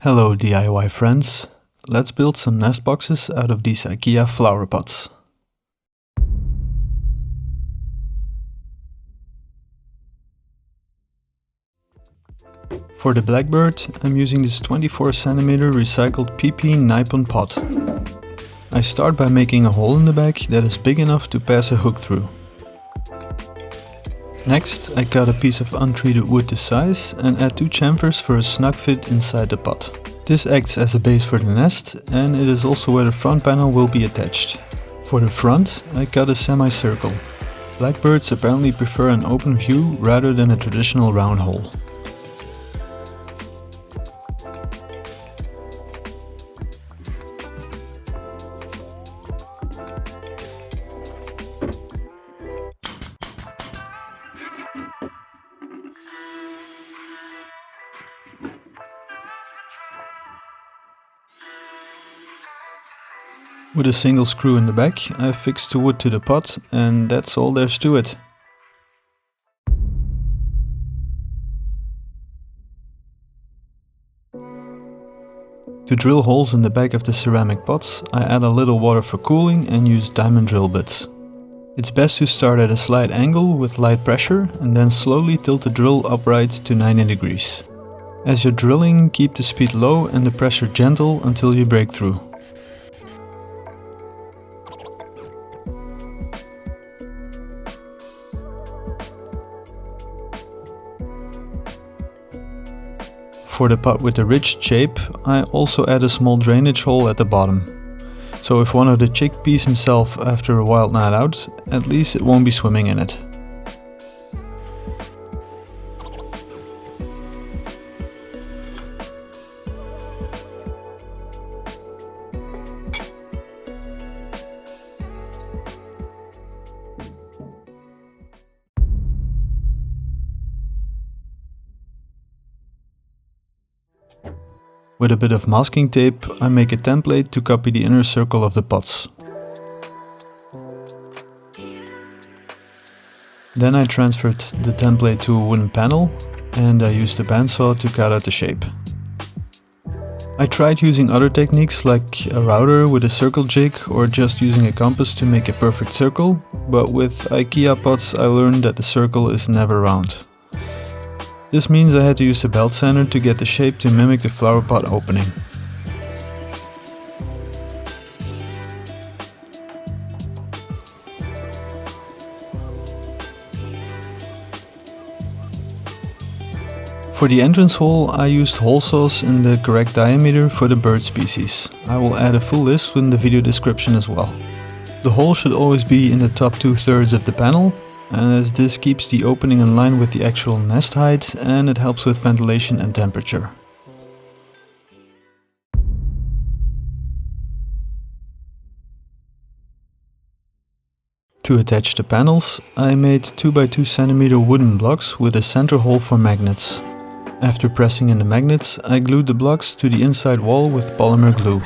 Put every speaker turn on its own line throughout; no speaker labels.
Hello DIY friends, let's build some nest boxes out of these IKEA flower pots. For the Blackbird, I'm using this 24 cm recycled IKEA NYPON pot. I start by making a hole in the back that is big enough to pass a hook through. Next, I cut a piece of untreated wood to size and add 2 chamfers for a snug fit inside the pot. This acts as a base for the nest, and it is also where the front panel will be attached. For the front, I cut a semicircle. Blackbirds apparently prefer an open view rather than a traditional round hole. With a single screw in the back, I fixed the wood to the pot, and that's all there's to it. To drill holes in the back of the ceramic pots, I add a little water for cooling and use diamond drill bits. It's best to start at a slight angle with light pressure and then slowly tilt the drill upright to 90 degrees. As you're drilling, keep the speed low and the pressure gentle until you break through. For the pot with the ridged shape, I also add a small drainage hole at the bottom. So if one of the chick pees himself after a wild night out, at least it won't be swimming in it. With a bit of masking tape, I make a template to copy the inner circle of the pots. Then I transferred the template to a wooden panel and I used a bandsaw to cut out the shape. I tried using other techniques like a router with a circle jig or just using a compass to make a perfect circle, but with IKEA pots I learned that the circle is never round. This means I had to use a belt sander to get the shape to mimic the flower pot opening. For the entrance hole, I used hole saws in the correct diameter for the bird species. I will add a full list in the video description as well. The hole should always be in the top 2/3 of the panel, as this keeps the opening in line with the actual nest height and it helps with ventilation and temperature. To attach the panels, I made 2x2 cm wooden blocks with a center hole for magnets. After pressing in the magnets, I glued the blocks to the inside wall with polymer glue.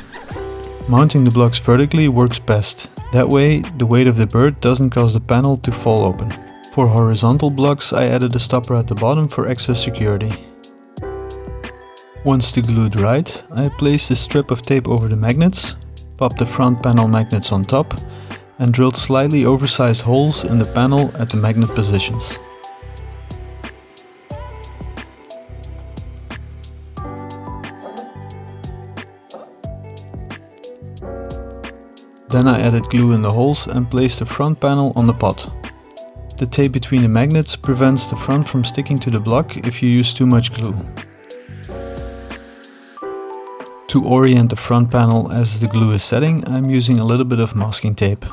Mounting the blocks vertically works best. That way, the weight of the bird doesn't cause the panel to fall open. For horizontal blocks, I added a stopper at the bottom for extra security. Once the glue dried, I placed a strip of tape over the magnets, popped the front panel magnets on top, and drilled slightly oversized holes in the panel at the magnet positions. Then I added glue in the holes and placed the front panel on the pot. The tape between the magnets prevents the front from sticking to the block if you use too much glue. To orient the front panel as the glue is setting, I'm using a little bit of masking tape.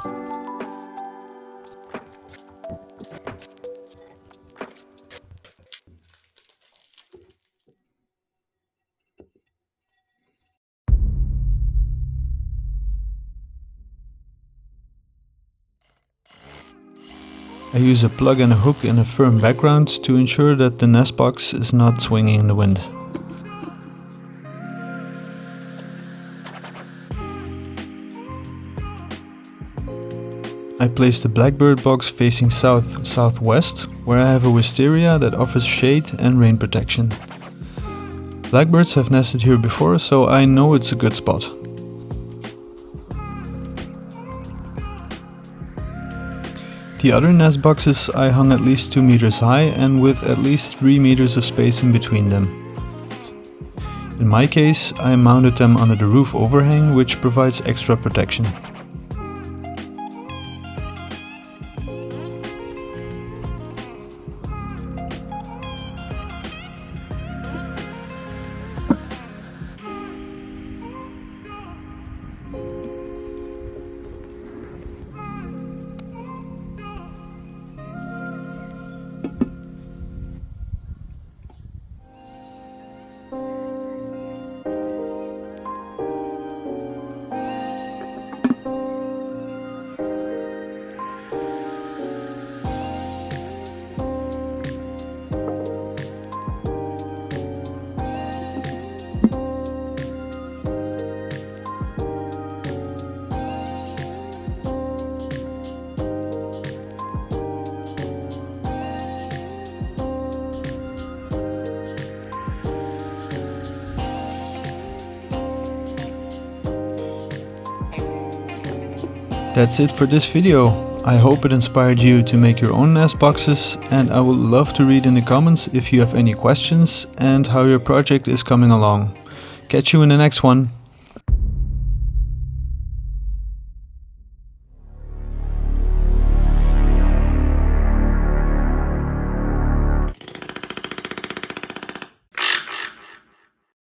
I use a plug and a hook in a firm background to ensure that the nest box is not swinging in the wind. I placed the Blackbird box facing south-southwest, where I have a wisteria that offers shade and rain protection. Blackbirds have nested here before, so I know it's a good spot. The other nest boxes I hung at least 2 meters high and with at least 3 meters of spacing between them. In my case, I mounted them under the roof overhang, which provides extra protection. That's it for this video. I hope it inspired you to make your own nest boxes, and I would love to read in the comments if you have any questions and how your project is coming along. Catch you in the next one.